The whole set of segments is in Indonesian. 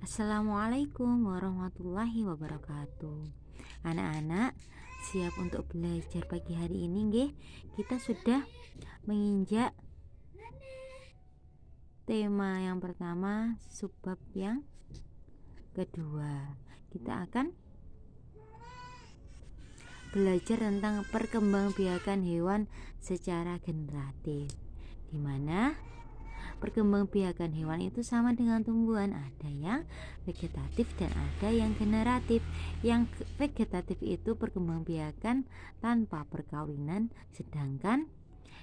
Assalamualaikum warahmatullahi wabarakatuh. Anak-anak, siap untuk belajar pagi hari ini nggih? Kita sudah menginjak tema yang pertama, subbab yang kedua. Kita akan belajar tentang perkembangbiakan hewan secara generatif, di mana perkembangbiakan hewan itu sama dengan tumbuhan, ada yang vegetatif dan ada yang generatif. Yang vegetatif itu perkembangbiakan tanpa perkawinan, sedangkan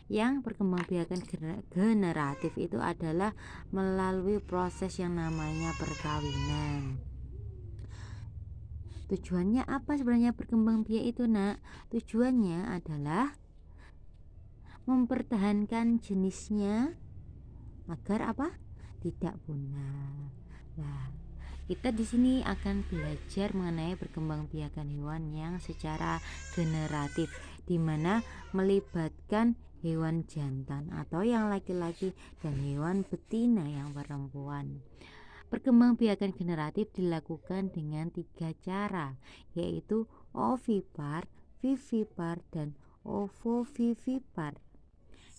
yang perkembangbiakan generatif itu adalah melalui proses yang namanya perkawinan. Tujuannya apa sebenarnya perkembangbiak itu, Nak? Tujuannya adalah mempertahankan jenisnya agar apa? Tidak punah. Nah, kita di sini akan belajar mengenai perkembangbiakan hewan yang secara generatif, di mana melibatkan hewan jantan atau yang laki-laki dan hewan betina yang perempuan. Perkembangbiakan generatif dilakukan dengan 3 cara, yaitu ovipar, vivipar, dan ovovivipar.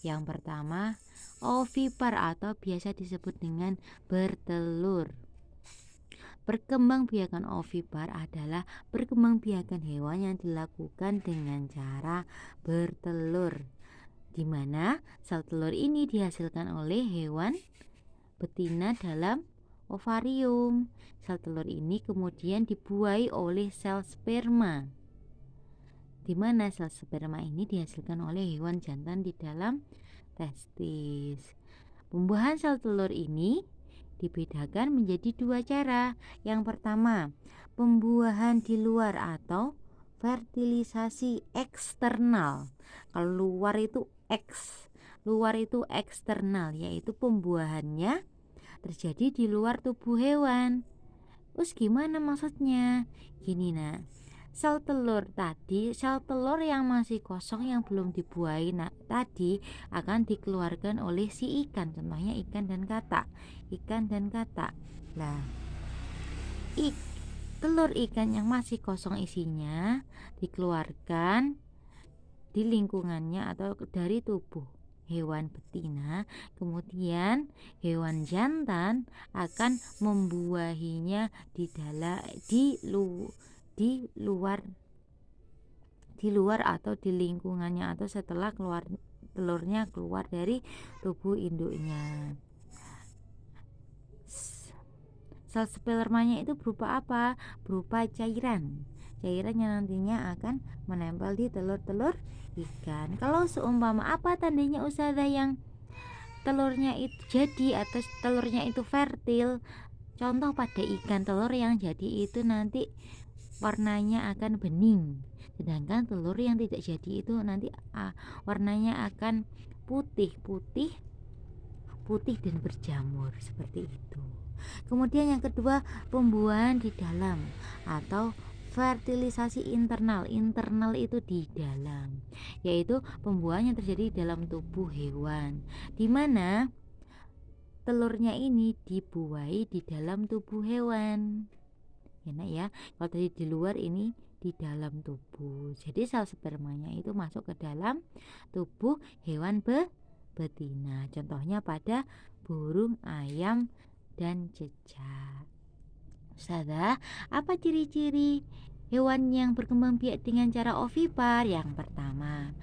Yang pertama, ovipar atau biasa disebut dengan bertelur. Perkembangbiakan ovipar adalah perkembangbiakan hewan yang dilakukan dengan cara bertelur, di mana sel telur ini dihasilkan oleh hewan betina dalam ovarium. Sel telur ini kemudian dibuahi oleh sel sperma, di mana sel sperma ini dihasilkan oleh hewan jantan di dalam testis. Pembuahan sel telur ini dibedakan menjadi 2 cara. Yang pertama, pembuahan di luar atau fertilisasi eksternal. Kalau luar itu luar itu eksternal, yaitu pembuahannya terjadi di luar tubuh hewan. Terus gimana maksudnya? Gini, Nak. Sel telur yang masih kosong yang belum dibuahi tadi akan dikeluarkan oleh si ikan, contohnya ikan dan katak. Nah, telur ikan yang masih kosong isinya dikeluarkan di lingkungannya atau dari tubuh hewan betina, kemudian hewan jantan akan membuahinya di luar atau di lingkungannya atau setelah telurnya keluar dari tubuh induknya. Sel spermanya itu berupa apa? Berupa cairan yang nantinya akan menempel di telur-telur ikan. Kalau seumpama apa tandanya Ustazah yang telurnya itu jadi atau telurnya itu fertil? Contoh pada ikan, telur yang jadi itu nanti warnanya akan bening, sedangkan telur yang tidak jadi itu nanti warnanya akan putih dan berjamur seperti itu. Kemudian yang kedua, pembuahan di dalam atau fertilisasi internal itu di dalam, yaitu pembuahan yang terjadi di dalam tubuh hewan, di mana telurnya ini dibuahi di dalam tubuh hewan. Enak ya, kalau tadi di luar, ini di dalam tubuh. Jadi sel spermanya itu masuk ke dalam tubuh hewan betina. Contohnya pada burung, ayam, dan cicak. Ustazah, apa ciri-ciri hewan yang berkembang biak dengan cara ovipar? Yang pertama,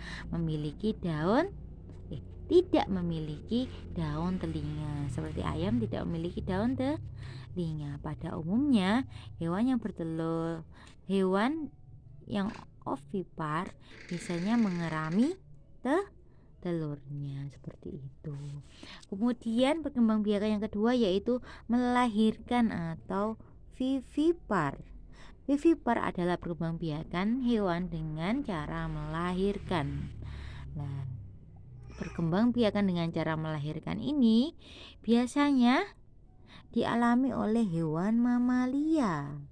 tidak memiliki daun telinga. Seperti ayam tidak memiliki daun telinga. Pada umumnya, hewan yang ovipar biasanya mengerami telurnya seperti itu. Kemudian perkembangbiakan yang kedua yaitu melahirkan atau vivipar. Vivipar adalah perkembangbiakan hewan dengan cara melahirkan. Nah, perkembangbiakan dengan cara melahirkan ini biasanya dialami oleh hewan mamalia.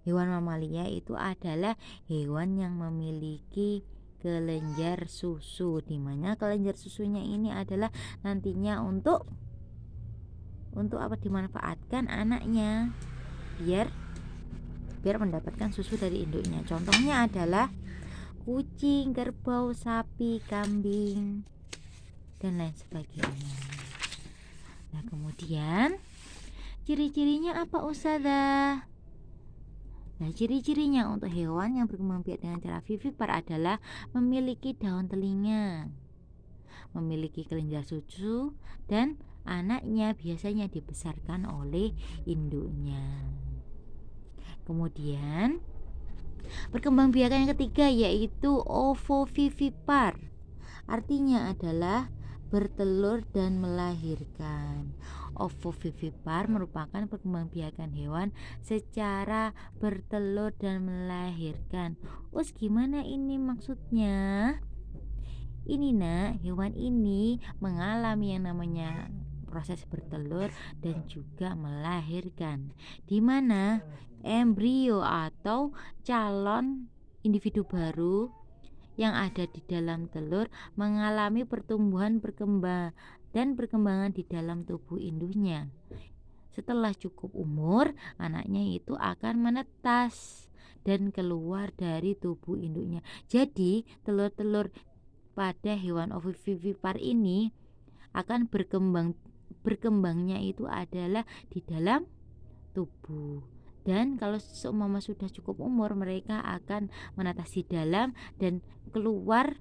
Hewan mamalia itu adalah hewan yang memiliki kelenjar susu, di mana kelenjar susunya ini adalah nantinya untuk apa, dimanfaatkan anaknya. biar mendapatkan susu dari induknya. Contohnya adalah kucing, kerbau, sapi, kambing, dan lain sebagainya. Nah, kemudian ciri-cirinya apa Ustazah? Nah, ciri-cirinya untuk hewan yang berkembang biak dengan cara vivipar adalah memiliki daun telinga, memiliki kelenjar susu, dan anaknya biasanya dibesarkan oleh induknya. Kemudian perkembangbiakan yang ketiga yaitu ovovivipar. Artinya adalah bertelur dan melahirkan. Ovovivipar merupakan perkembangbiakan hewan secara bertelur dan melahirkan. Gimana ini maksudnya? Ini nak, hewan ini mengalami yang namanya proses bertelur dan juga melahirkan, di mana embrio atau calon individu baru yang ada di dalam telur mengalami pertumbuhan dan perkembangan di dalam tubuh induknya. Setelah cukup umur, anaknya itu akan menetas dan keluar dari tubuh induknya. Jadi telur-telur pada hewan ovovivipar ini akan berkembangnya itu adalah di dalam tubuh. Dan kalau seumpama sudah cukup umur, mereka akan menetas di dalam dan keluar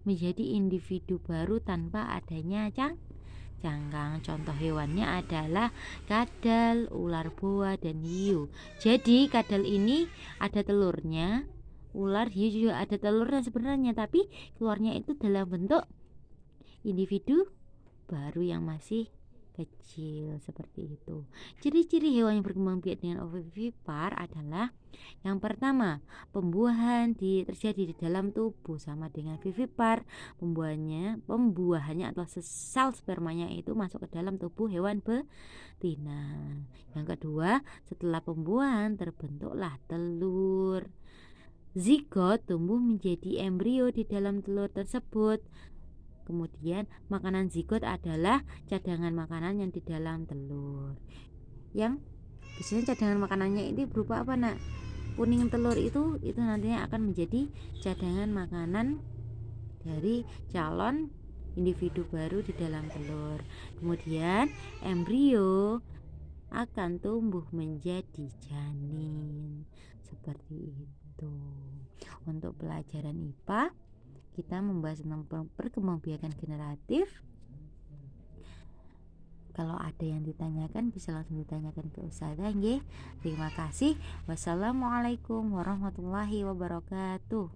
menjadi individu baru tanpa adanya cangkang. Contoh hewannya adalah kadal, ular boa, dan hiu. Jadi kadal ini ada telurnya, ular hiu juga ada telurnya sebenarnya, tapi keluarnya itu dalam bentuk individu baru yang masih kecil seperti itu. Ciri-ciri hewan yang berkembang biak dengan ovovivipar adalah yang pertama, pembuahan terjadi di dalam tubuh sama dengan vivipar. Pembuahannya atau sel spermanya itu masuk ke dalam tubuh hewan betina. Yang kedua, setelah pembuahan terbentuklah telur. Zigot tumbuh menjadi embrio di dalam telur tersebut. Kemudian makanan zigot adalah cadangan makanan yang di dalam telur. Yang biasanya cadangan makanannya ini berupa apa nak? Kuning telur itu nantinya akan menjadi cadangan makanan dari calon individu baru di dalam telur. Kemudian embrio akan tumbuh menjadi janin. Seperti itu. Untuk pelajaran IPA kita membahas tentang perkembangbiakan generatif. Kalau ada yang ditanyakan bisa langsung ditanyakan ke Ustazah nggih. Terima kasih. Wassalamualaikum warahmatullahi wabarakatuh.